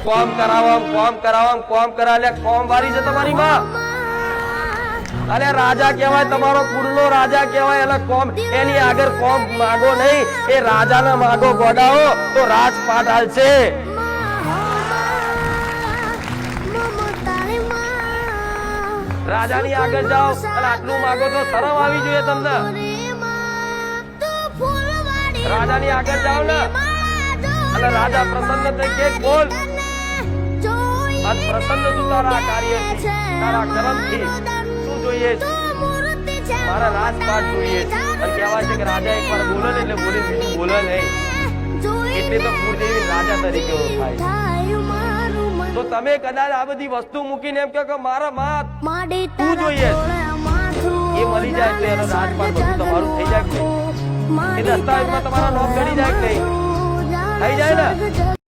કોમ કરાવે કોમ વાળી છે તમારી માં। અરે રાજા કહેવાય, તમારો કુળનો રાજા કહેવાય, એટલે કોમ એની આગળ કોમ માગો નહીં, એ રાજાને માગો ગોડાઓ તો રાજપાટ હાલશે। રાજાની આગળ જાઓ અને આટલું માગો તો શરમ આવી જોઈએ તમને। રાજાની આગળ જાઓ ને અને રાજા પ્રસન્ન થઈ કે બોલ, અને પ્રસન્ન તું તારા કાર્યથી, તારા કર્મથી શું જોઈએ? મારા રાજપાટ જોઈએ। અને કહેવાય છે કે રાજા એકવાર બોલે ને એટલે બોલે, બીજું બોલે નહીં, એટલે તો કુળદેવી રાજા તરીકે ઓળખાય। તો તમે કદાચ આ બધી વસ્તુ મૂકીને એમ કહો કે મારા માં તું જોઈએ, એ મળી જાય એટલે એનો રાજપાટ બધું તમારું થઈ જાય કે નહીં? એ દસ્તાવેજમાં તમારા નામ ચડી જાય કે નહીં? થઈ જાય ને?